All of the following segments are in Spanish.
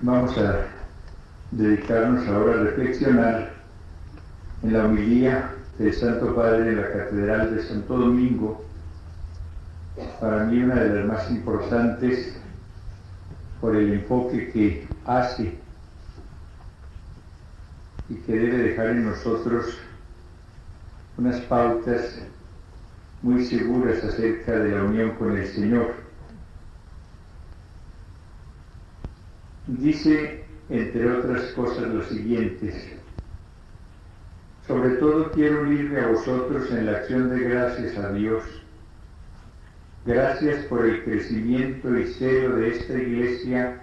Vamos a dedicarnos ahora a reflexionar en la homilía del Santo Padre en la Catedral de Santo Domingo, para mí una de las más importantes por el enfoque que hace y que debe dejar en nosotros unas pautas muy seguras acerca de la unión con el Señor. Dice, entre otras cosas, lo siguientes: sobre todo quiero unirme a vosotros en la acción de gracias a Dios. Gracias por el crecimiento y celo de esta Iglesia,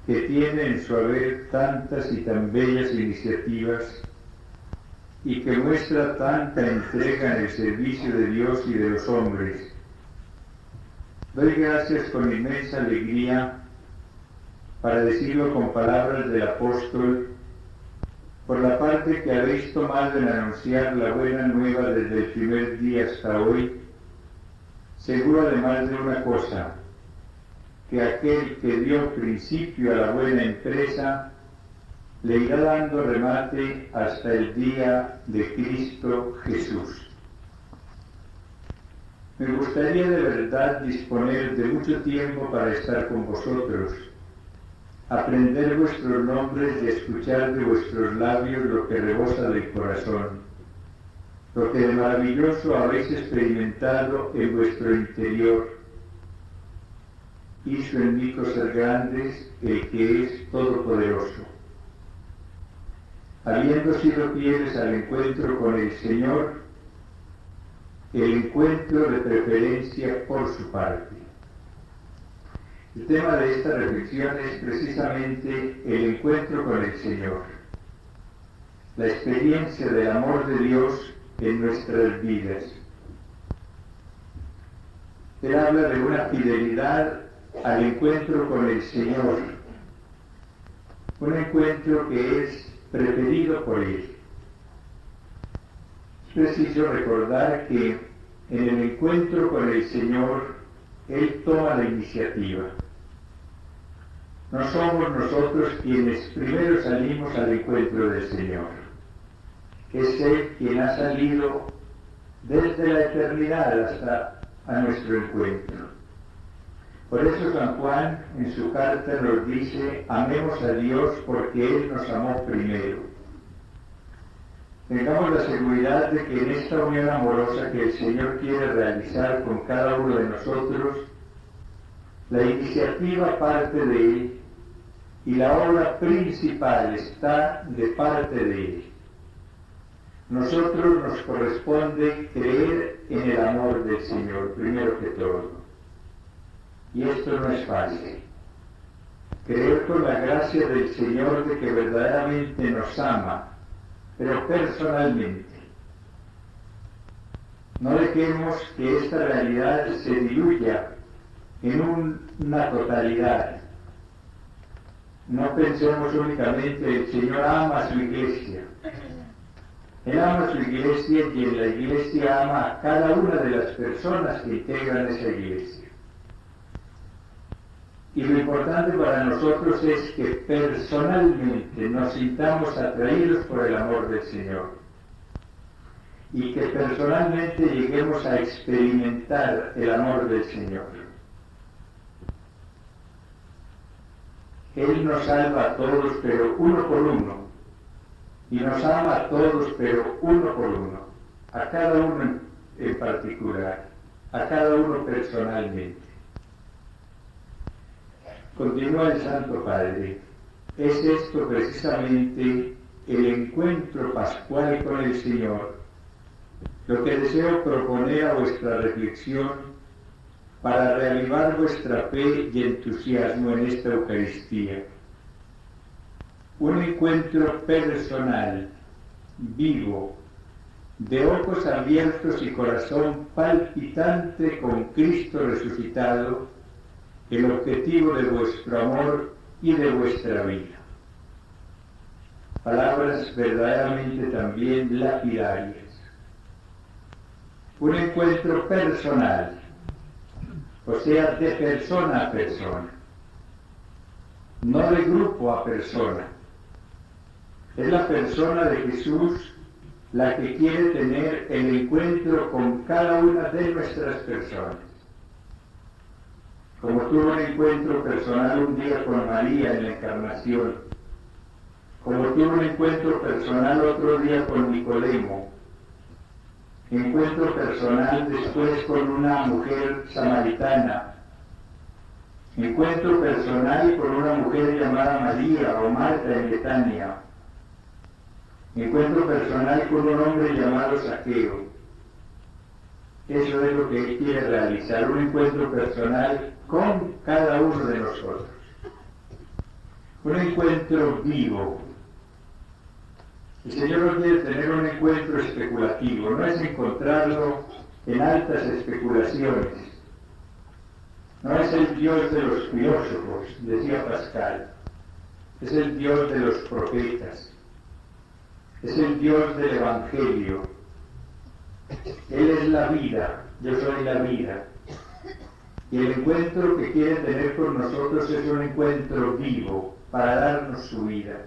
que tiene en su haber tantas y tan bellas iniciativas y que muestra tanta entrega en el servicio de Dios y de los hombres. Doy gracias con inmensa alegría, para decirlo con palabras del apóstol, por la parte que habéis tomado en anunciar la buena nueva desde el primer día hasta hoy, seguro además de una cosa, que aquel que dio principio a la buena empresa le irá dando remate hasta el día de Cristo Jesús. Me gustaría de verdad disponer de mucho tiempo para estar con vosotros, aprender vuestros nombres y escuchar de vuestros labios lo que rebosa del corazón, lo que de maravilloso habéis experimentado en vuestro interior. Hizo en mí cosas grandes el que es todopoderoso. Habiendo sido fieles al encuentro con el Señor, el encuentro de preferencia por su parte. El tema de esta reflexión es precisamente el encuentro con el Señor, la experiencia del amor de Dios en nuestras vidas. Él habla de una fidelidad al encuentro con el Señor, un encuentro que es preferido por Él. Es preciso recordar que en el encuentro con el Señor, Él toma la iniciativa. No somos nosotros quienes primero salimos al encuentro del Señor. Es Él quien ha salido desde la eternidad hasta a nuestro encuentro. Por eso San Juan en su carta nos dice: amemos a Dios porque Él nos amó primero. Tengamos la seguridad de que en esta unión amorosa que el Señor quiere realizar con cada uno de nosotros, la iniciativa parte de Él y la obra principal está de parte de Él. Nosotros nos corresponde creer en el amor del Señor, primero que todo. Y esto no es fácil. Creer con la gracia del Señor de que verdaderamente nos ama, pero personalmente. No dejemos que esta realidad se diluya en una totalidad. No pensemos únicamente que el Señor ama a su Iglesia. Él ama a su Iglesia y en la Iglesia ama a cada una de las personas que integran esa Iglesia. Y lo importante para nosotros es que personalmente nos sintamos atraídos por el amor del Señor y que personalmente lleguemos a experimentar el amor del Señor. Él nos salva a todos, pero uno por uno, y nos ama a todos, pero uno por uno, a cada uno en particular, a cada uno personalmente. Continúa el Santo Padre: es esto precisamente el encuentro pascual con el Señor, lo que deseo proponer a vuestra reflexión para reavivar vuestra fe y entusiasmo en esta Eucaristía. Un encuentro personal, vivo, de ojos abiertos y corazón palpitante con Cristo resucitado, el objetivo de vuestro amor y de vuestra vida. Palabras verdaderamente también lapidarias. Un encuentro personal, o sea, de persona a persona. no de grupo a persona. Es la persona de Jesús la que quiere tener el encuentro con cada una de nuestras personas. Como tuvo un encuentro personal un día con María en la Encarnación, como tuvo un encuentro personal otro día con Nicodemo, encuentro personal después con una mujer samaritana, encuentro personal con una mujer llamada María o Marta en Betania, encuentro personal con un hombre llamado Zaqueo. Eso es lo que Él quiere realizar, un encuentro personal con cada uno de nosotros. Un encuentro vivo. El Señor no quiere tener un encuentro especulativo, no es encontrarlo en altas especulaciones. No es el Dios de los filósofos, decía Pascal. Es el Dios de los profetas. Es el Dios del Evangelio. Él es la vida, yo soy la vida. Y el encuentro que quiere tener con nosotros es un encuentro vivo para darnos su vida.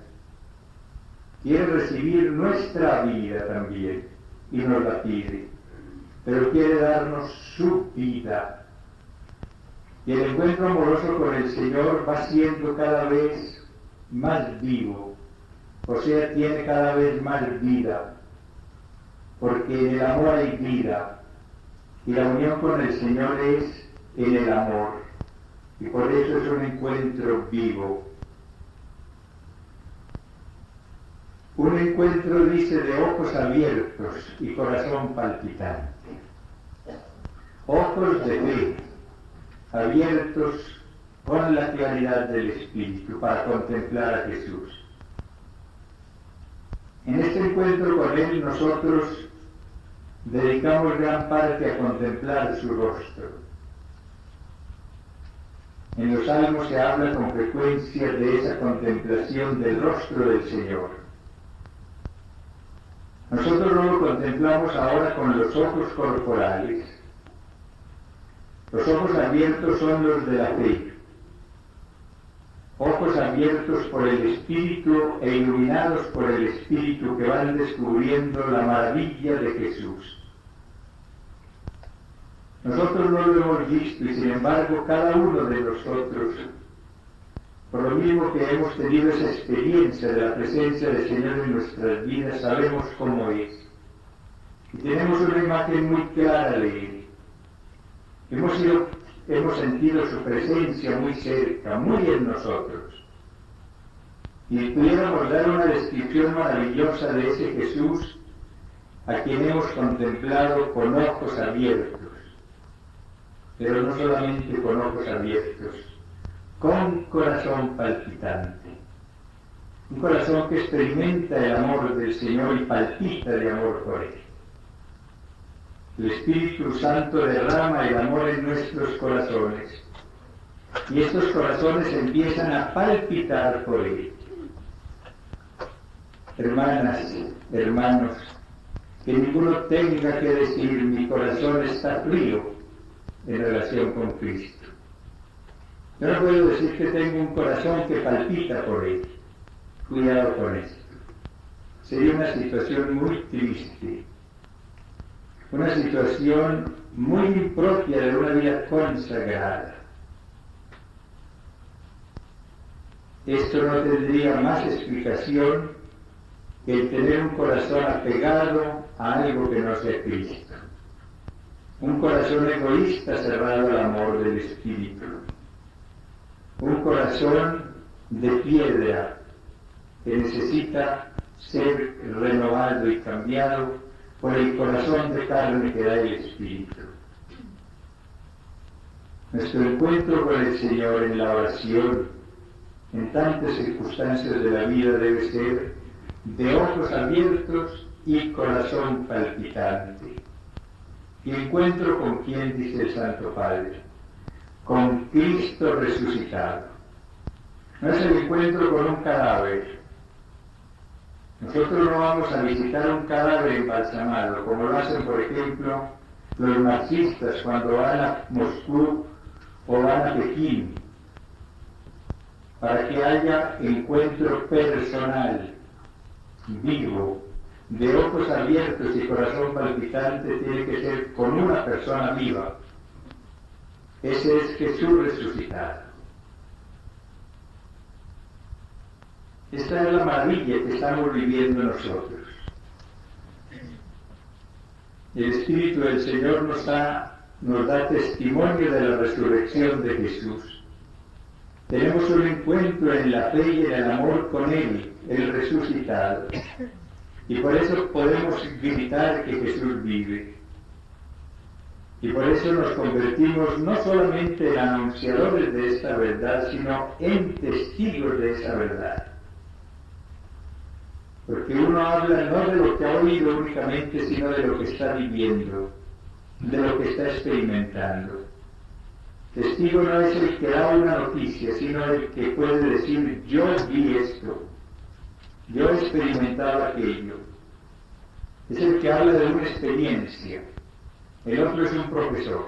Quiere recibir nuestra vida también y nos la pide, pero quiere darnos su vida. Y el encuentro amoroso con el Señor va siendo cada vez más vivo, o sea, tiene cada vez más vida, porque en el amor hay vida, y la unión con el Señor es en el amor, y por eso es un encuentro vivo. Un encuentro, dice, de ojos abiertos y corazón palpitante. Ojos de fe, abiertos con la claridad del Espíritu para contemplar a Jesús. En este encuentro con Él nosotros dedicamos gran parte a contemplar su rostro. En los Salmos se habla con frecuencia de esa contemplación del rostro del Señor. Nosotros no lo contemplamos ahora con los ojos corporales. Los ojos abiertos son los de la fe. Ojos abiertos por el Espíritu e iluminados por el Espíritu que van descubriendo la maravilla de Jesús. Nosotros no lo hemos visto y sin embargo cada uno de nosotros, por lo mismo que hemos tenido esa experiencia de la presencia del Señor en nuestras vidas, sabemos cómo es. Y tenemos una imagen muy clara de Él. Hemos sentido su presencia muy cerca, muy en nosotros. Y pudiéramos dar una descripción maravillosa de ese Jesús a quien hemos contemplado con ojos abiertos. Pero no solamente con ojos abiertos, con corazón palpitante. Un corazón que experimenta el amor del Señor y palpita de amor por Él. El Espíritu Santo derrama el amor en nuestros corazones y estos corazones empiezan a palpitar por Él. Hermanas, hermanos, que ninguno tenga que decir mi corazón está frío en relación con Cristo. Yo no puedo decir que tengo un corazón que palpita por Él. Cuidado con esto. Sería una situación muy triste. Una situación muy impropia de una vida consagrada. Esto no tendría más explicación que el tener un corazón apegado a algo que no sea Cristo. Un corazón egoísta cerrado al amor del Espíritu. Un corazón de piedra que necesita ser renovado y cambiado por el corazón de carne que da el Espíritu. Nuestro encuentro con el Señor en la oración, en tantas circunstancias de la vida, debe ser de ojos abiertos y corazón palpitante. Y encuentro con quién, dice el Santo Padre, con Cristo resucitado. No es el encuentro con un cadáver. Nosotros no vamos a visitar un cadáver embalsamado, como lo hacen, por ejemplo, los marxistas cuando van a Moscú o van a Pekín. para que haya encuentro personal, vivo, de ojos abiertos y corazón palpitante, tiene que ser con una persona viva. Ese es Jesús resucitado. Esta es la maravilla que estamos viviendo nosotros. El Espíritu del Señor nos da testimonio de la resurrección de Jesús. Tenemos un encuentro en la fe y en el amor con Él, el resucitado. Y por eso podemos gritar que Jesús vive. Y por eso nos convertimos no solamente en anunciadores de esta verdad, sino en testigos de esa verdad. Porque uno habla no de lo que ha oído únicamente, sino de lo que está viviendo, de lo que está experimentando. Testigo no es el que da una noticia, sino el que puede decir, yo vi esto, yo he experimentado aquello. Es el que habla de una experiencia. El otro es un profesor.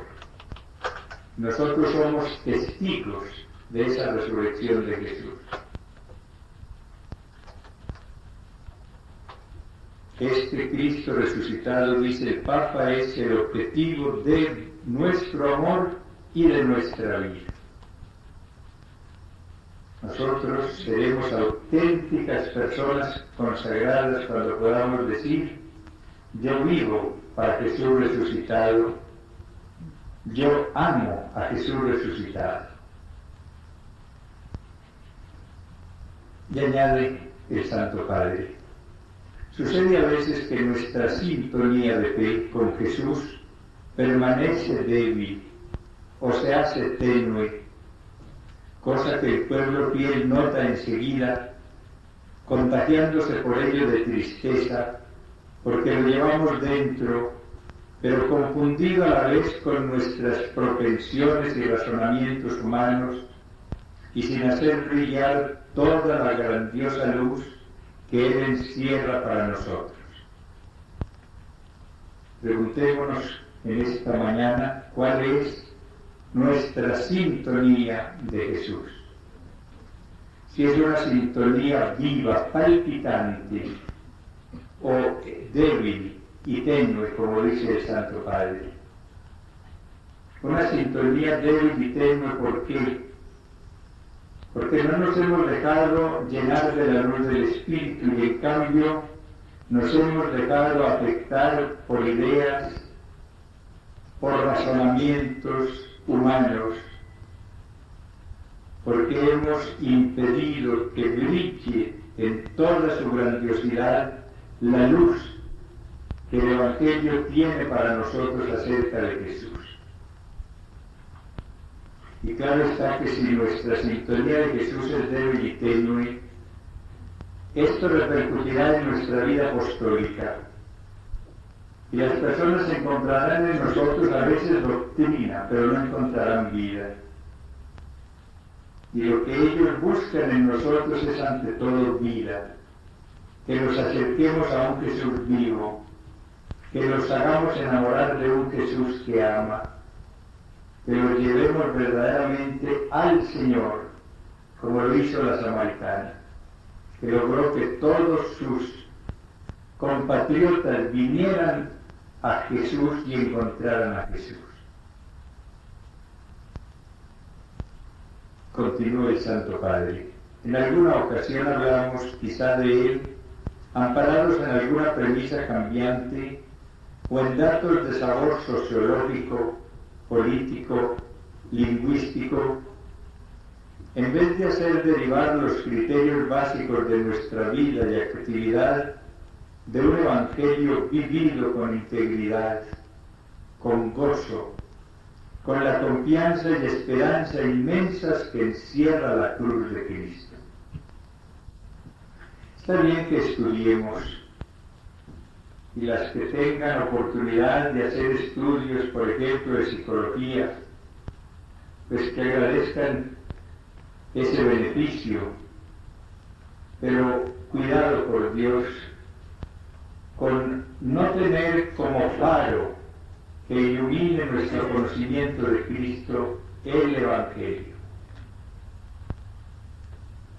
Nosotros somos testigos de esa resurrección de Jesús. Este Cristo resucitado, dice el Papa, es el objetivo de nuestro amor y de nuestra vida. Nosotros seremos auténticas personas consagradas cuando podamos decir, yo vivo para Jesús resucitado, yo amo a Jesús resucitado. Y añade el Santo Padre, sucede a veces que nuestra sintonía de fe con Jesús permanece débil o se hace tenue, cosa que el pueblo fiel nota enseguida, contagiándose por ello de tristeza, porque lo llevamos dentro, pero confundido a la vez con nuestras propensiones y razonamientos humanos, y sin hacer brillar toda la grandiosa luz que Él encierra para nosotros. Preguntémonos en esta mañana cuál es nuestra sintonía de Jesús. Si es una sintonía viva, palpitante, o débil y tenue, como dice el Santo Padre. Una sintonía débil y tenue, ¿por qué? Porque no nos hemos dejado llenar de la luz del Espíritu y en cambio nos hemos dejado afectar por ideas, por razonamientos humanos, porque hemos impedido que brille en toda su grandiosidad la luz que el Evangelio tiene para nosotros acerca de Jesús. Y claro está que si nuestra sintonía de Jesús es débil y tenue, esto repercutirá en nuestra vida apostólica. Y las personas encontrarán en nosotros a veces doctrina, pero no encontrarán vida. Y lo que ellos buscan en nosotros es ante todo vida. Que nos acerquemos a un Jesús vivo, que nos hagamos enamorar de un Jesús que ama, que los llevemos verdaderamente al Señor, como lo hizo la samaritana, que logró que todos sus compatriotas vinieran a Jesús y encontraran a Jesús. Continúa el Santo Padre. En alguna ocasión hablamos quizá de Él, amparados en alguna premisa cambiante o en datos de sabor sociológico, político, lingüístico, en vez de hacer derivar los criterios básicos de nuestra vida y actividad de un evangelio vivido con integridad, con gozo, con la confianza y esperanza inmensas que encierra la cruz de Cristo. Está bien que estudiemos, y las que tengan oportunidad de hacer estudios, por ejemplo, de psicología, pues que agradezcan ese beneficio, pero cuidado por Dios con no tener como faro que ilumine nuestro conocimiento de Cristo el Evangelio.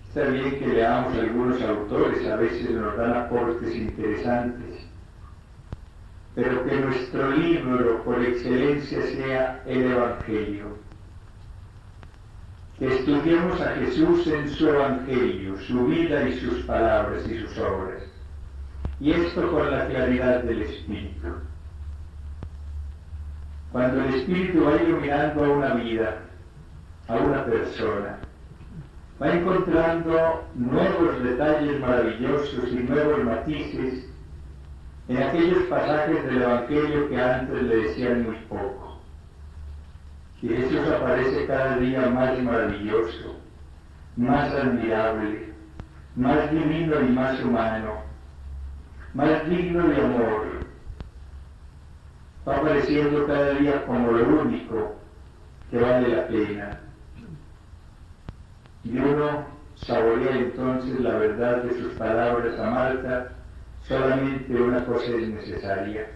Está bien que leamos algunos autores, a veces nos dan aportes interesantes, pero que nuestro libro por excelencia sea el Evangelio. Que estudiemos a Jesús en su Evangelio, su vida y sus palabras y sus obras. Y esto con la claridad del Espíritu. Cuando el Espíritu va iluminando a una vida, a una persona, va encontrando nuevos detalles maravillosos y nuevos matices en aquellos pasajes del Evangelio que antes le decían muy poco. Y Jesús aparece cada día más maravilloso, más admirable, más divino y más humano, más digno de amor. Va apareciendo cada día como lo único que vale la pena. Y uno saborea entonces la verdad de sus palabras a Marta. Solamente una cosa es necesaria,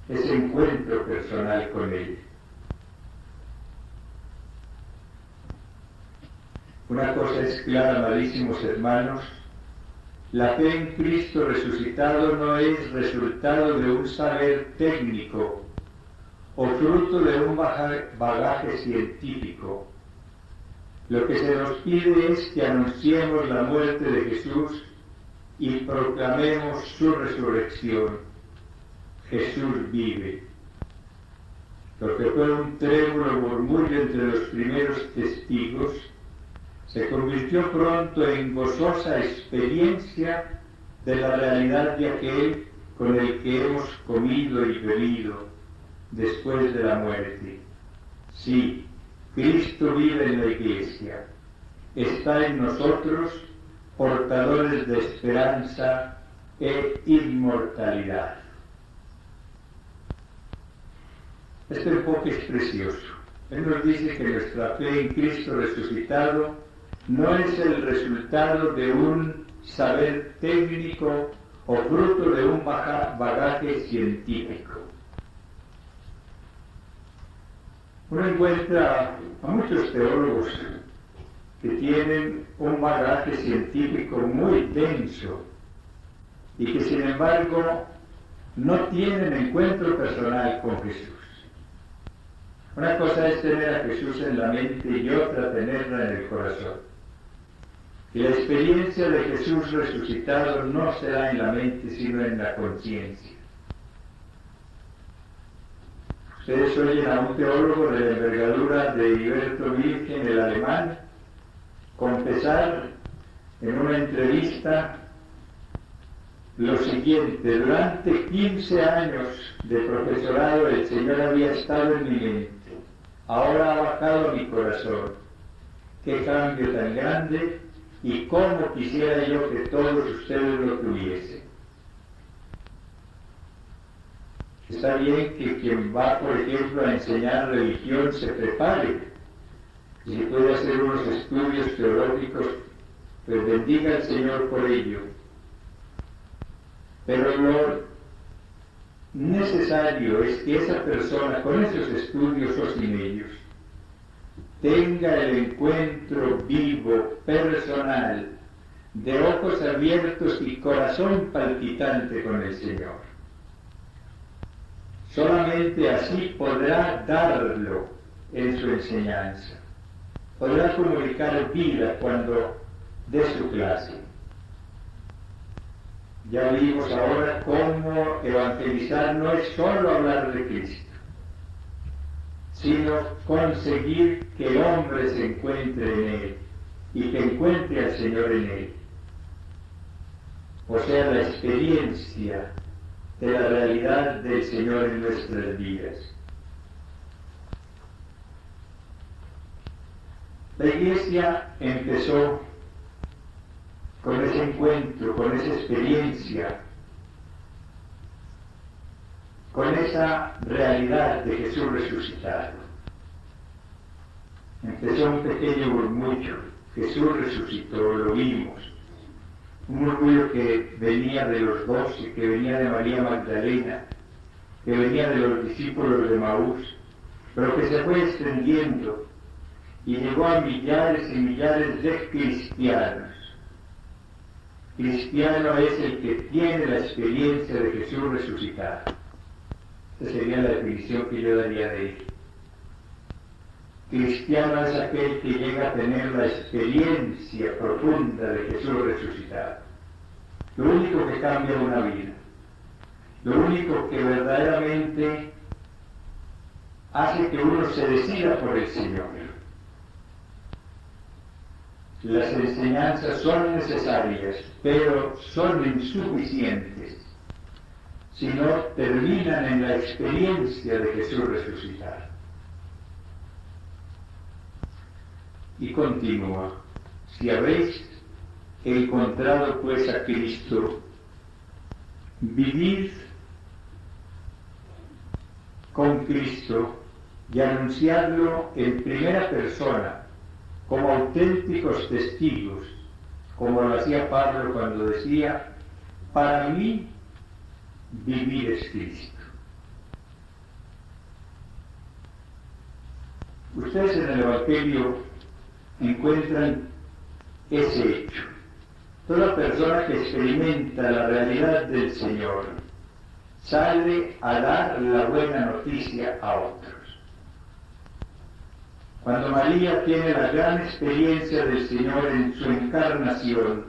ese encuentro personal con Él. Una cosa es clara, amadísimos hermanos, la fe en Cristo resucitado no es resultado de un saber técnico o fruto de un bagaje científico. Lo que se nos pide es que anunciemos la muerte de Jesús y proclamemos su resurrección. Jesús vive. Lo que fue un trémulo murmullo entre los primeros testigos se convirtió pronto en gozosa experiencia de la realidad de aquel con el que hemos comido y bebido después de la muerte. Sí, Cristo vive en la Iglesia, está en nosotros, portadores de esperanza e inmortalidad. Este enfoque es precioso. Él nos dice que nuestra fe en Cristo resucitado no es el resultado de un saber técnico o fruto de un bagaje científico. Uno encuentra a muchos teólogos que tienen un bagaje científico muy denso y que sin embargo no tienen encuentro personal con Jesús. Una cosa es tener a Jesús en la mente y otra tenerla en el corazón. Y la experiencia de Jesús resucitado no se da en la mente, sino en la conciencia. Ustedes oyen a un teólogo de la envergadura de Heriberto Wilhelm, el alemán, confesar en una entrevista lo siguiente: durante 15 años de profesorado el Señor había estado en mi mente, ahora ha bajado a mi corazón. Qué cambio tan grande, y cómo quisiera yo que todos ustedes lo tuviesen. Está bien que quien va, por ejemplo, a enseñar religión se prepare, y si puede hacer unos estudios teológicos, pues bendiga al Señor por ello. Pero lo necesario es que esa persona, con esos estudios o sin ellos, tenga el encuentro vivo, personal, de ojos abiertos y corazón palpitante con el Señor. Solamente así podrá darlo en su enseñanza. Podrá comunicar vida cuando dé su clase. Ya vimos ahora cómo evangelizar no es solo hablar de Cristo, sino conseguir que el hombre se encuentre en Él y que encuentre al Señor en Él. O sea, la experiencia de la realidad del Señor en nuestras vidas. La Iglesia empezó con ese encuentro, con esa experiencia, con esa realidad de Jesús resucitado. Empezó un pequeño murmullo: Jesús resucitó, lo vimos. Un murmullo que venía de los 12, que venía de María Magdalena, que venía de los discípulos de Maús, pero que se fue extendiendo y llegó a millares y millares de cristianos. Cristiano es el que tiene la experiencia de Jesús resucitado. Esa sería la definición que yo daría de él. Cristiano es aquel que llega a tener la experiencia profunda de Jesús resucitado. Lo único que cambia una vida, lo único que verdaderamente hace que uno se decida por el Señor. Las enseñanzas son necesarias, pero son insuficientes si no terminan en la experiencia de Jesús resucitado. Y continúa: si habéis encontrado pues a Cristo, vivid con Cristo y anunciadlo en primera persona, como auténticos testigos, como lo hacía Pablo cuando decía: para mí vivir es Cristo. Ustedes en el Evangelio encuentran ese hecho. Toda persona que experimenta la realidad del Señor sale a dar la buena noticia a otros. Cuando María tiene la gran experiencia del Señor en su encarnación,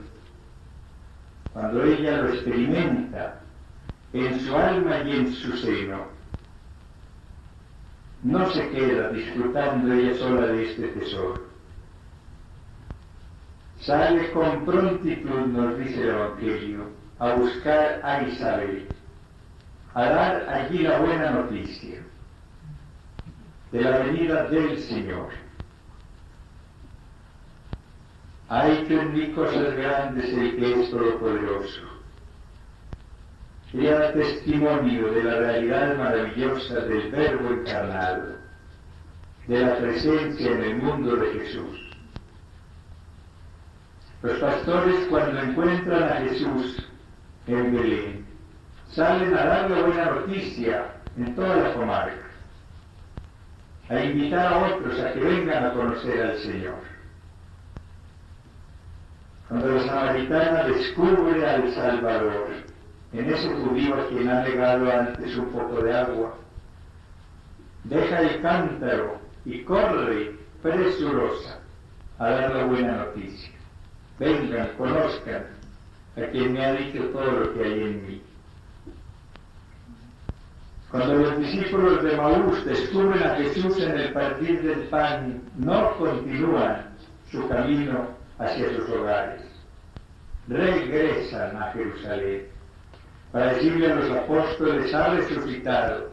cuando ella lo experimenta en su alma y en su seno, no se queda disfrutando ella sola de este tesoro. Sale con prontitud, nos dice el Evangelio, a buscar a Isabel, a dar allí la buena noticia de la venida del Señor. Ha hecho en mí cosas grandes el que es todopoderoso. Ella da testimonio de la realidad maravillosa del Verbo encarnado, de la presencia en el mundo de Jesús. Los pastores, cuando encuentran a Jesús en Belén, salen a dar la buena noticia en toda la comarca, a invitar a otros a que vengan a conocer al Señor. Cuando la samaritana descubre al Salvador, en ese judío a quien ha negado antes un poco de agua, deja el cántaro y corre presurosa a dar la buena noticia. Vengan, conozcan a quien me ha dicho todo lo que hay en mí. Cuando los discípulos de Maús descubren a Jesús en el partir del pan, no continúan su camino hacia sus hogares. Regresan a Jerusalén para decirle a los apóstoles: ha resucitado,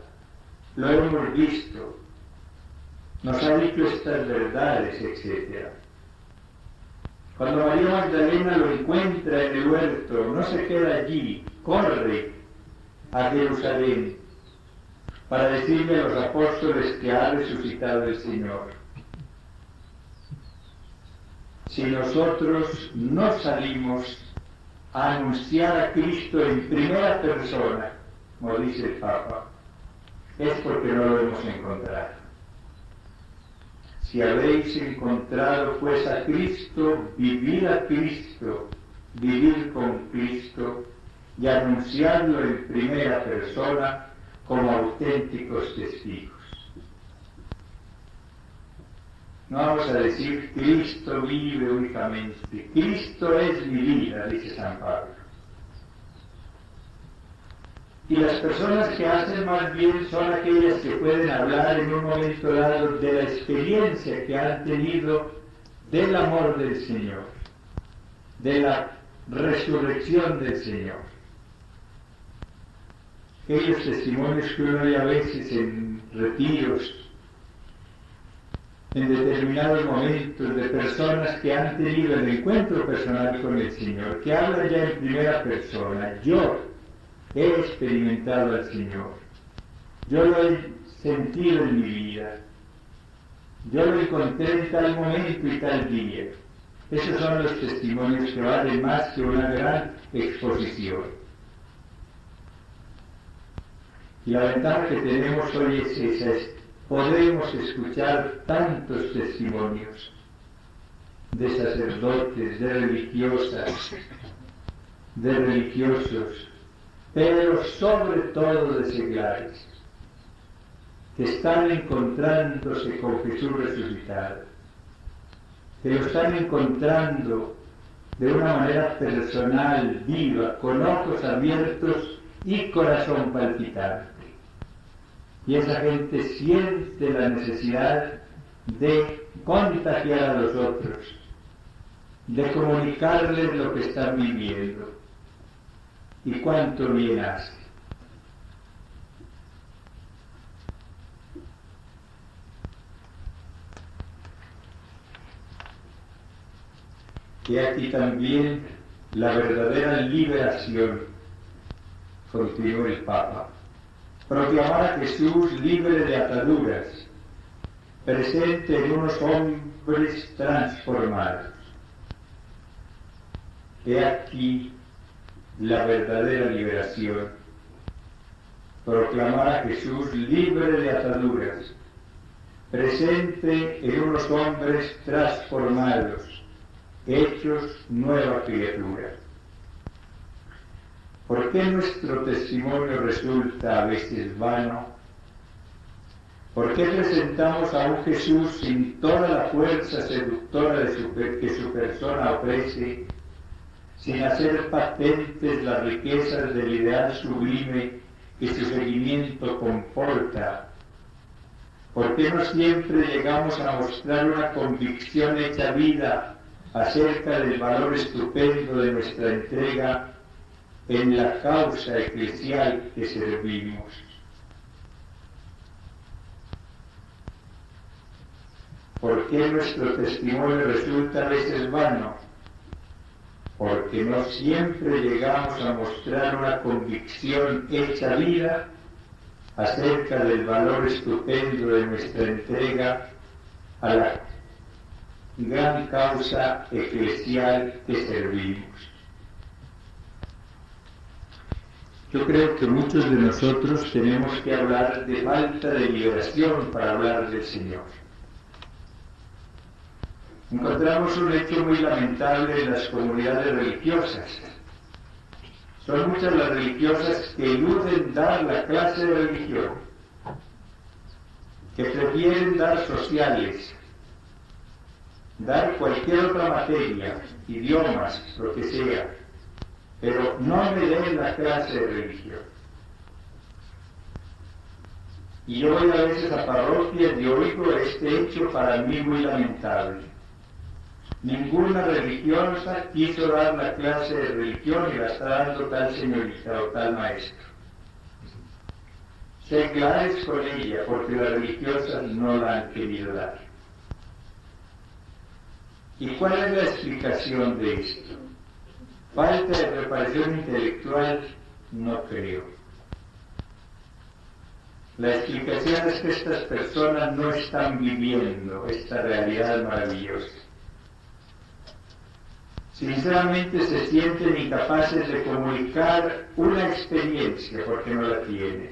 lo hemos visto, nos ha dicho estas verdades, etc. Cuando María Magdalena lo encuentra en el huerto, no se queda allí, corre a Jerusalén para decirle a los apóstoles que ha resucitado el Señor. Si nosotros no salimos a anunciar a Cristo en primera persona, como dice el Papa, es porque no lo hemos encontrado. Si habéis encontrado pues a Cristo, vivid a Cristo, vivir con Cristo y anunciarlo en primera persona como auténticos testigos. No vamos a decir Cristo vive únicamente, Cristo es mi vida, dice San Pablo. Y las personas que hacen más bien son aquellas que pueden hablar en un momento dado de la experiencia que han tenido del amor del Señor, de la resurrección del Señor. Aquellos testimonios que uno ve a veces en retiros, en determinados momentos, de personas que han tenido el encuentro personal con el Señor, que hablan ya en primera persona: yo he experimentado al Señor, yo lo he sentido en mi vida, yo lo encontré en tal momento y tal día. Esos son los testimonios que valen más que una gran exposición. Y la ventaja que tenemos hoy es esa, es podemos escuchar tantos testimonios de sacerdotes, de religiosas, de religiosos, pero sobre todo de seglares, que están encontrándose con Jesús resucitado, que lo están encontrando de una manera personal, viva, con ojos abiertos y corazón palpitante. Y esa gente siente la necesidad de contagiar a los otros, de comunicarles lo que están viviendo. ¿Y cuánto bien hace? Y aquí también la verdadera liberación, continuó el Papa. Proclamar a Jesús libre de ataduras, presente en unos hombres transformados. He aquí la verdadera liberación. Proclamar a Jesús libre de ataduras, presente en unos hombres transformados, hechos nueva criatura. ¿Por qué nuestro testimonio resulta a veces vano? ¿Por qué presentamos a un Jesús sin toda la fuerza seductora que su persona ofrece, sin hacer patentes las riquezas del ideal sublime que su seguimiento comporta? ¿Por qué no siempre llegamos a mostrar una convicción hecha vida acerca del valor estupendo de nuestra entrega en la causa eclesial que servimos? ¿Por qué nuestro testimonio resulta a veces vano? Porque no siempre llegamos a mostrar una convicción hecha vida acerca del valor estupendo de nuestra entrega a la gran causa eclesial que servimos. Yo creo que muchos de nosotros tenemos que hablar de falta de liberación para hablar del Señor. Encontramos un hecho muy lamentable en las comunidades religiosas. Son muchas las religiosas que eluden dar la clase de religión, que prefieren dar sociales, dar cualquier otra materia, idiomas, lo que sea, pero no me den la clase de religión. Y yo voy a veces a parroquias y oigo este hecho para mí muy lamentable. Ninguna religiosa quiso dar la clase de religión y la está dando tal señorita o tal maestro. Seglares con ella, porque las religiosas no la han querido dar. ¿Y cuál es la explicación de esto? ¿Falta de preparación intelectual? No creo. La explicación es que estas personas no están viviendo esta realidad maravillosa. Sinceramente se sienten incapaces de comunicar una experiencia porque no la tienen.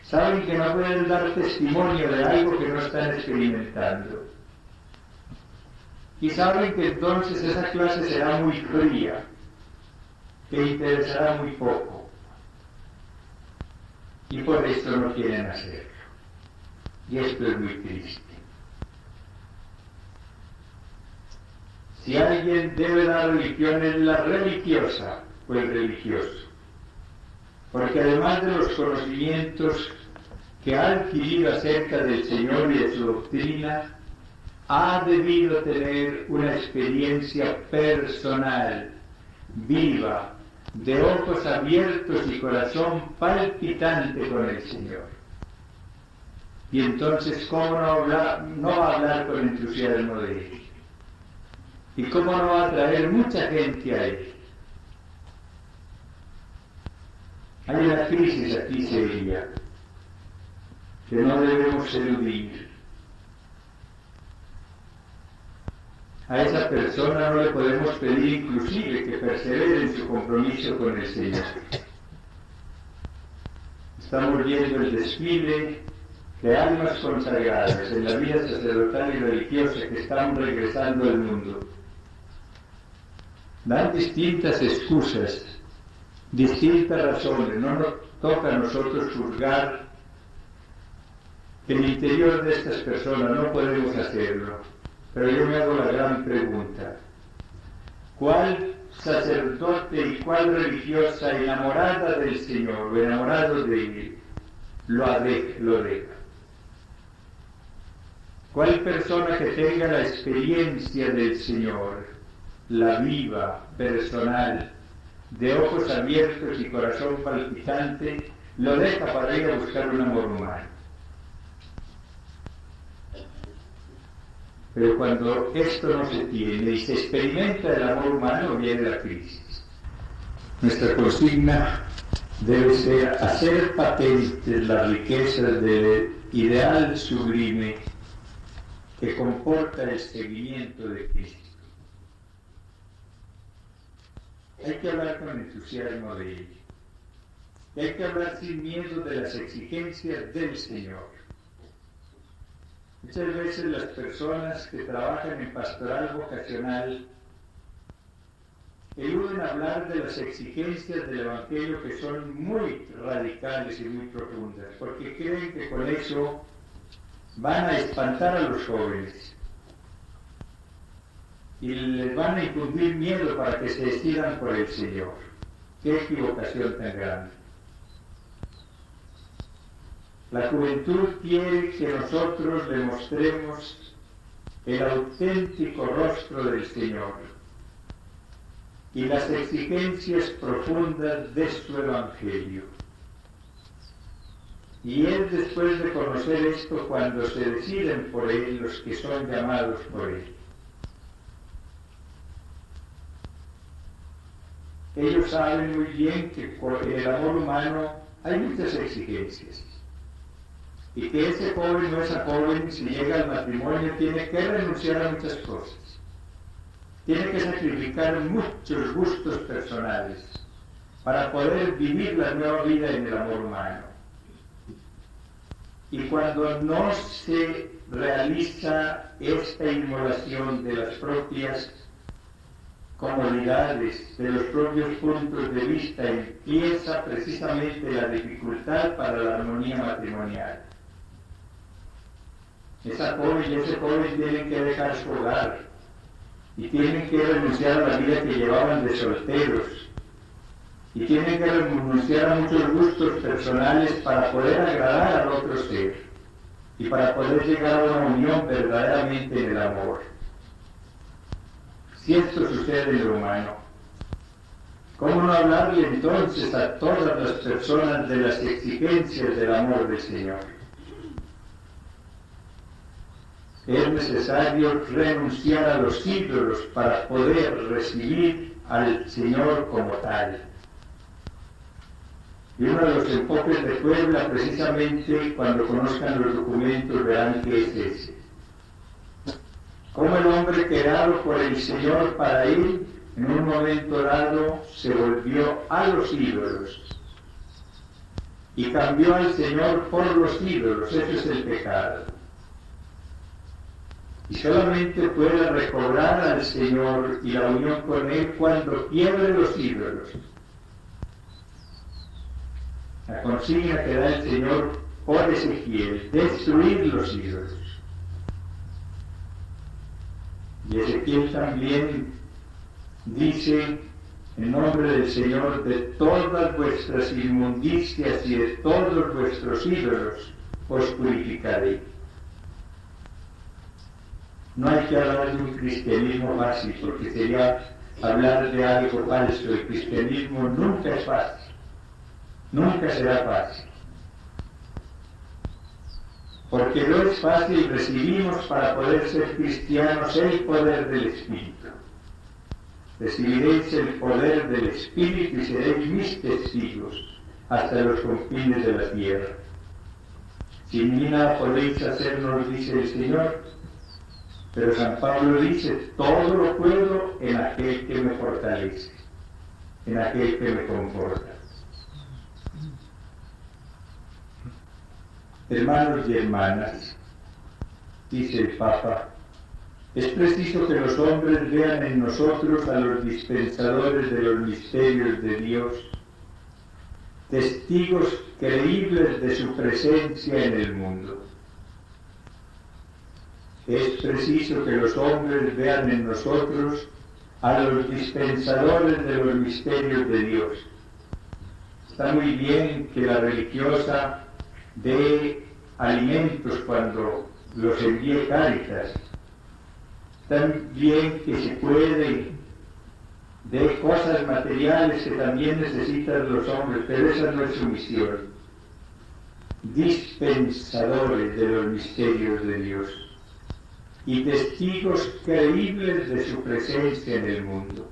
Saben que no pueden dar testimonio de algo que no están experimentando. Y saben que entonces esa clase será muy fría, que interesará muy poco. Y por esto no quieren hacerlo. Y esto es muy triste. Si alguien debe dar religión es la religiosa o el religioso. Porque además de los conocimientos que ha adquirido acerca del Señor y de su doctrina, ha debido tener una experiencia personal, viva, de ojos abiertos y corazón palpitante con el Señor. Y entonces, ¿cómo no va a hablar con entusiasmo de Él? ¿Y cómo no va a traer mucha gente a Él? Hay una crisis aquí seria que no debemos eludir. A esa persona no le podemos pedir inclusive que persevere en su compromiso con el Señor. Estamos viendo el desfile de almas consagradas en la vida sacerdotal y religiosa que están regresando al mundo. Dan distintas excusas, distintas razones. No nos toca a nosotros juzgar el interior de estas personas, no podemos hacerlo. Pero yo me hago la gran pregunta: ¿cuál sacerdote y cuál religiosa enamorada del Señor o enamorado de Él lo deja? ¿Cuál persona que tenga la experiencia del Señor, la viva, personal, de ojos abiertos y corazón palpitante, lo deja para ir a buscar un amor humano? Pero cuando esto no se tiene y se experimenta el amor humano, viene la crisis. Nuestra consigna debe ser hacer patentes las riquezas del ideal sublime que comporta el seguimiento de Cristo. Hay que hablar con entusiasmo de ello. Hay que hablar sin miedo de las exigencias del Señor. Muchas veces las personas que trabajan en pastoral vocacional eluden hablar de las exigencias del Evangelio, que son muy radicales y muy profundas, porque creen que con eso van a espantar a los jóvenes y les van a infundir miedo para que se decidan por el Señor. ¡Qué equivocación tan grande! La juventud quiere que nosotros le mostremos el auténtico rostro del Señor y las exigencias profundas de su Evangelio. Y es después de conocer esto cuando se deciden por Él los que son llamados por Él. Ellos saben muy bien que por el amor humano hay muchas exigencias. Y que ese joven o esa joven, si llega al matrimonio, tiene que renunciar a muchas cosas. Tiene que sacrificar muchos gustos personales para poder vivir la nueva vida en el amor humano. Y cuando no se realiza esta inmolación de las propias comodidades, de los propios puntos de vista, empieza precisamente la dificultad para la armonía matrimonial. Esa joven y ese joven tienen que dejar su hogar y tienen que renunciar a la vida que llevaban de solteros y tienen que renunciar a muchos gustos personales para poder agradar al otro ser y para poder llegar a una unión verdaderamente en el amor. Si esto sucede en lo humano, ¿cómo no hablarle entonces a todas las personas de las exigencias del amor del Señor? Es necesario renunciar a los ídolos para poder recibir al Señor como tal. Y uno de los enfoques de Puebla, precisamente cuando conozcan los documentos, verán que es ese. Cómo el hombre creado por el Señor para él, en un momento dado, se volvió a los ídolos y cambió al Señor por los ídolos. Ese es el pecado. Y solamente puede recobrar al Señor y la unión con Él cuando pierde los ídolos. La consigna que da el Señor por Ezequiel: destruir los ídolos. Y Ezequiel también dice, en nombre del Señor, de todas vuestras inmundicias y de todos vuestros ídolos os purificaré. No hay que hablar de un cristianismo fácil, porque sería hablar de algo falso. El cristianismo nunca es fácil, nunca será fácil. Porque no es fácil, recibimos para poder ser cristianos el poder del Espíritu. Recibiréis el poder del Espíritu y seréis mis testigos hasta los confines de la tierra. Sin mí nada podéis hacer, nos dice el Señor. Pero San Pablo dice, todo lo puedo en aquel que me fortalece, en aquel que me conforta. Hermanos y hermanas, dice el Papa, es preciso que los hombres vean en nosotros a los dispensadores de los misterios de Dios, testigos creíbles de su presencia en el mundo. Es preciso que los hombres vean en nosotros a los dispensadores de los misterios de Dios. Está muy bien que la religiosa dé alimentos cuando los envíe Cáritas. Está bien que se puede de cosas materiales que también necesitan los hombres, pero esa no es su misión. Dispensadores de los misterios de Dios y testigos creíbles de su presencia en el mundo.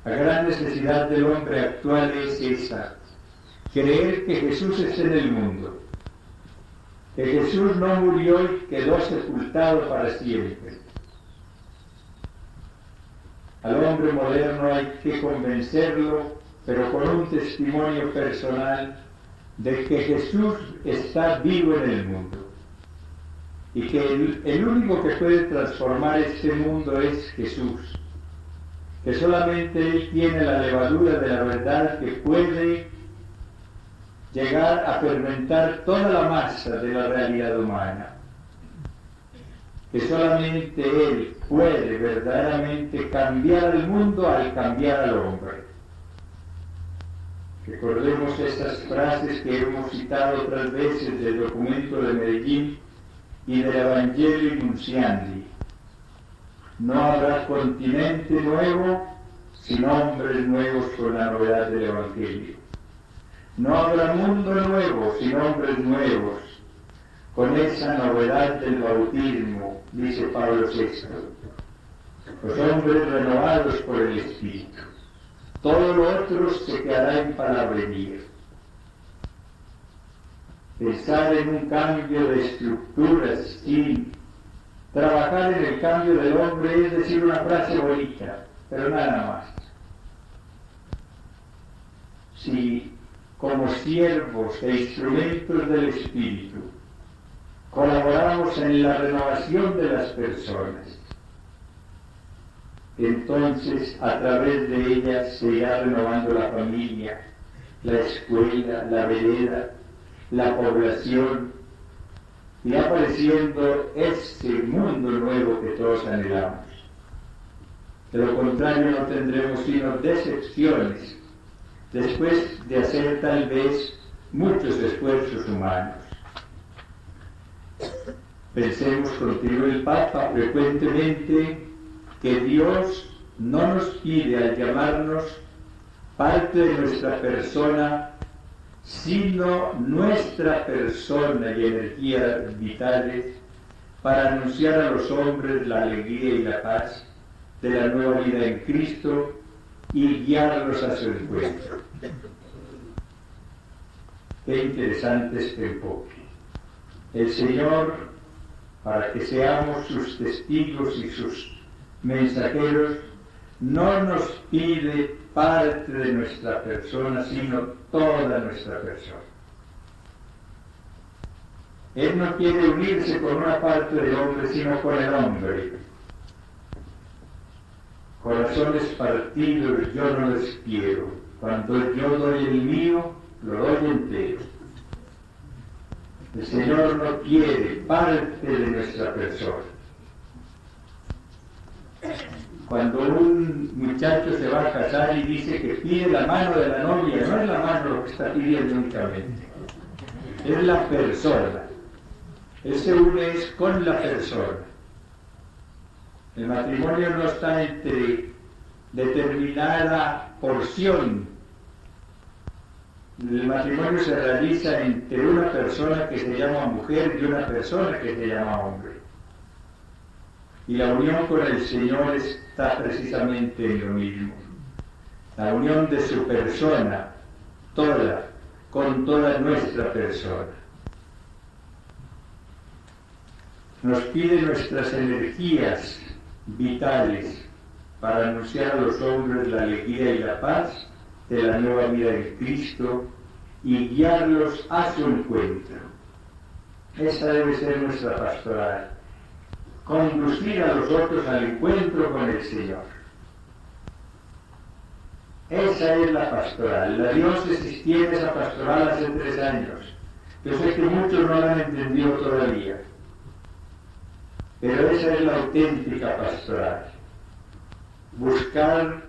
La gran necesidad del hombre actual es esa, creer que Jesús está en el mundo, que Jesús no murió y quedó sepultado para siempre. Al hombre moderno hay que convencerlo, pero con un testimonio personal, de que Jesús está vivo en el mundo y que el único que puede transformar este mundo es Jesús, que solamente Él tiene la levadura de la verdad que puede llegar a fermentar toda la masa de la realidad humana, que solamente Él puede verdaderamente cambiar el mundo al cambiar al hombre. Recordemos estas frases que hemos citado otras veces del documento de Medellín y del Evangelio Nunciandi. No habrá continente nuevo sin hombres nuevos con la novedad del Evangelio. No habrá mundo nuevo sin hombres nuevos con esa novedad del bautismo, dice Pablo VI. Los hombres renovados por el Espíritu. Todo lo otro se quedará en palabrería. Pensar en un cambio de estructuras sin trabajar en el cambio del hombre es decir una frase bonita, pero nada más. Si como siervos e instrumentos del Espíritu colaboramos en la renovación de las personas, entonces a través de ellas se irá renovando la familia, la escuela, la vereda, la población, y apareciendo ese mundo nuevo que todos anhelamos. De lo contrario no tendremos sino decepciones, después de hacer tal vez muchos esfuerzos humanos. Pensemos, continuó el Papa, frecuentemente que Dios no nos pide al llamarnos parte de nuestra persona, sino nuestra persona y energías vitales para anunciar a los hombres la alegría y la paz de la nueva vida en Cristo y guiarlos a su encuentro. Qué interesante este enfoque. El Señor, para que seamos sus testigos y sus mensajeros, no nos pide parte de nuestra persona, sino toda nuestra persona. Él no quiere unirse con una parte del hombre, sino con el hombre. Corazones partidos yo no les quiero. Cuando yo doy el mío, lo doy entero. El Señor no quiere parte de nuestra persona. Cuando un muchacho se va a casar y dice que pide la mano de la novia, no es la mano lo que está pidiendo únicamente, es la persona. Él se une con la persona. El matrimonio no está entre determinada porción. El matrimonio se realiza entre una persona que se llama mujer y una persona que se llama hombre. Y la unión con el Señor está precisamente en lo mismo. La unión de su persona, toda, con toda nuestra persona. Nos pide nuestras energías vitales para anunciar a los hombres la alegría y la paz de la nueva vida en Cristo y guiarlos a su encuentro. Esa debe ser nuestra pastoral, conducir a los otros al encuentro con el Señor. Esa es la pastoral. La diócesis tiene esa pastoral hace 3 años. Yo sé que muchos no la han entendido todavía, pero esa es la auténtica pastoral. Buscar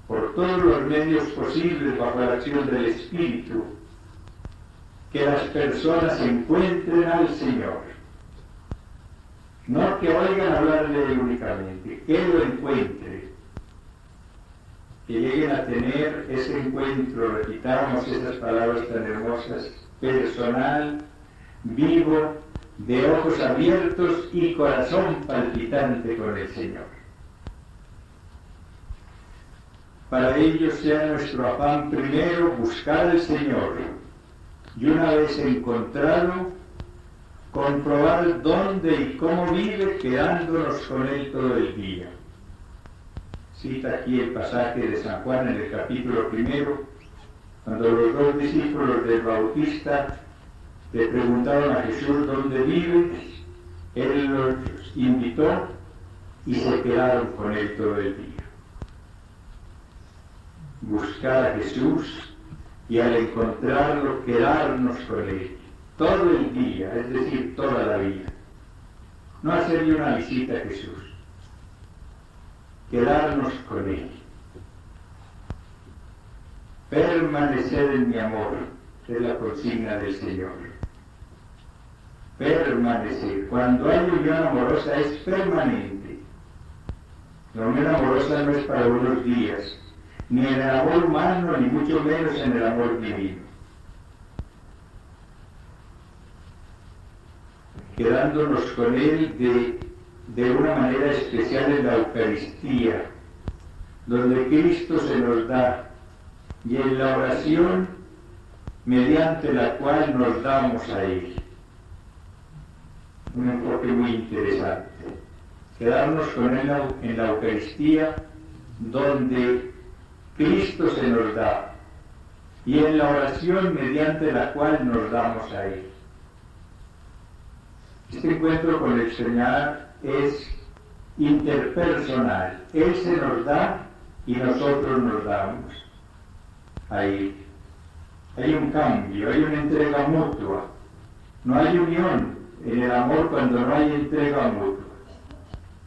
por todos los medios posibles, bajo la acción del Espíritu, que las personas encuentren al Señor. No que oigan hablar de Él únicamente, que lo encuentren, que lleguen a tener ese encuentro, repitamos esas palabras tan hermosas, personal, vivo, de ojos abiertos y corazón palpitante con el Señor. Para ello sea nuestro afán primero buscar al Señor y una vez encontrado, comprobar dónde y cómo vive quedándonos con Él todo el día. Cita aquí el pasaje de San Juan en el capítulo 1, cuando los 2 discípulos del Bautista le preguntaron a Jesús dónde vive, Él los invitó y se quedaron con Él todo el día. Buscar a Jesús y al encontrarlo quedarnos con Él todo el día, es decir, toda la vida. No hacerle una visita a Jesús, quedarnos con Él. Permanecer en mi amor, es la consigna del Señor. Permanecer. Cuando hay unión amorosa es permanente. La unión amorosa no es para unos días, ni en el amor humano, ni mucho menos en el amor divino. Quedándonos con Él de una manera especial en la Eucaristía, donde Cristo se nos da, y en la oración mediante la cual nos damos a Él. Un enfoque muy interesante. Quedarnos con Él en la Eucaristía, donde Cristo se nos da, y en la oración mediante la cual nos damos a Él. Este encuentro con el Señor es interpersonal. Él se nos da y nosotros nos damos a Él. Hay un cambio, hay una entrega mutua. No hay unión en el amor cuando no hay entrega mutua,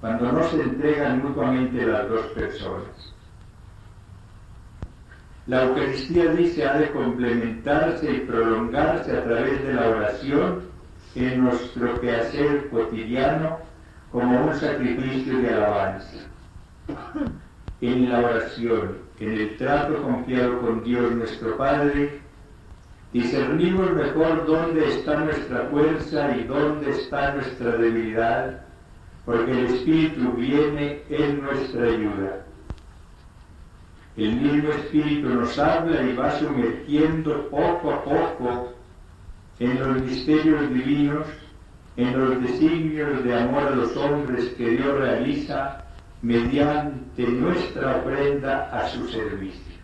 cuando no se entregan mutuamente las dos personas. La Eucaristía, dice, ha de complementarse y prolongarse a través de la oración en nuestro quehacer cotidiano como un sacrificio de alabanza. En la oración, en el trato confiado con Dios nuestro Padre, discernimos mejor dónde está nuestra fuerza y dónde está nuestra debilidad, porque el Espíritu viene en nuestra ayuda. El mismo Espíritu nos habla y va sumergiendo poco a poco en los misterios divinos, en los designios de amor a los hombres que Dios realiza mediante nuestra ofrenda a su servicio.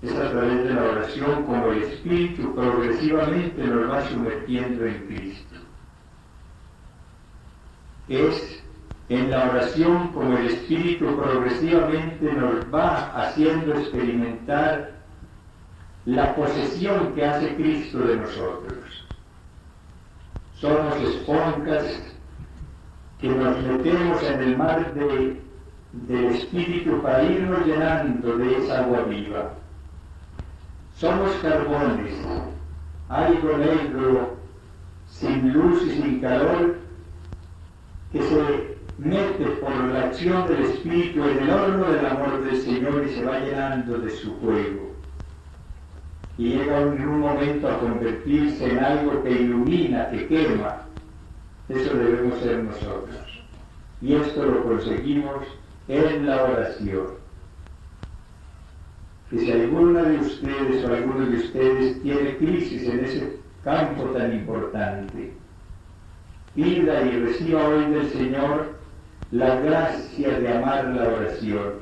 Es a través de la oración como el Espíritu progresivamente nos va sumergiendo en Cristo. Es en la oración como el Espíritu progresivamente nos va haciendo experimentar la posesión que hace Cristo de nosotros. Somos esponjas que nos metemos en el mar del Espíritu para irnos llenando de esa agua viva. Somos carbones, algo negro, sin luz y sin calor, que se mete por la acción del Espíritu en el horno del amor del Señor y se va llenando de su fuego. Y llega en un momento a convertirse en algo que ilumina, que quema. Eso debemos ser nosotros. Y esto lo conseguimos en la oración. Que si alguna de ustedes o alguno de ustedes tiene crisis en ese campo tan importante, pida y reciba hoy del Señor la gracia de amar la oración.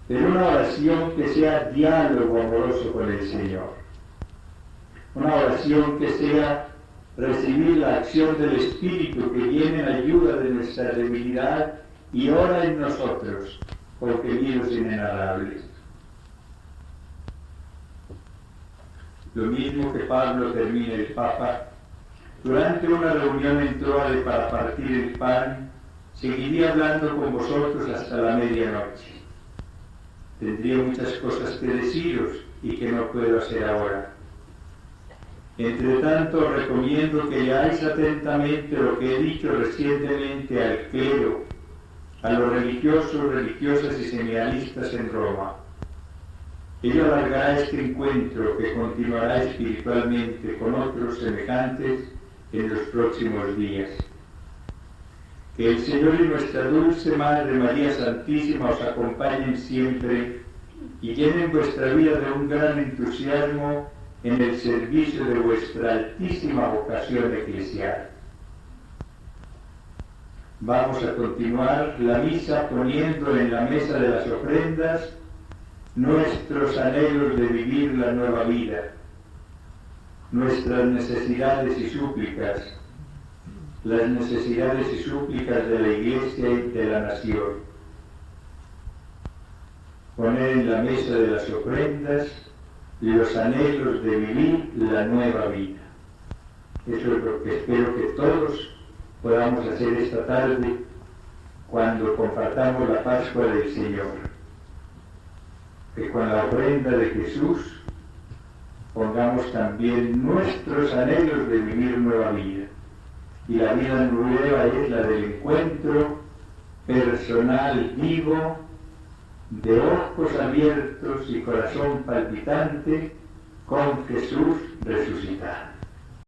pero una oración que sea diálogo amoroso con el Señor. Una oración que sea recibir la acción del Espíritu que viene en ayuda de nuestra debilidad y ora en nosotros por pedidos inenarrables. Lo mismo que Pablo termina el Papa, durante una reunión en Troade para partir el pan, seguiría hablando con vosotros hasta la medianoche. Tendría muchas cosas que deciros y que no puedo hacer ahora. Entre tanto, os recomiendo que leáis atentamente lo que he dicho recientemente al clero, a los religiosos, religiosas y seminaristas en Roma. Ello alargará este encuentro que continuará espiritualmente con otros semejantes en los próximos días. Que el Señor y nuestra dulce Madre María Santísima os acompañen siempre y llenen vuestra vida de un gran entusiasmo en el servicio de vuestra altísima vocación eclesial. Vamos a continuar la misa poniendo en la mesa de las ofrendas nuestros anhelos de vivir la nueva vida, nuestras necesidades y súplicas, las necesidades y súplicas de la Iglesia y de la nación. Poner en la mesa de las ofrendas los anhelos de vivir la nueva vida. Eso es lo que espero que todos podamos hacer esta tarde cuando compartamos la Pascua del Señor. Que con la ofrenda de Jesús pongamos también nuestros anhelos de vivir nueva vida. Y la vida nueva es la del encuentro personal, vivo, de ojos abiertos y corazón palpitante con Jesús resucitado.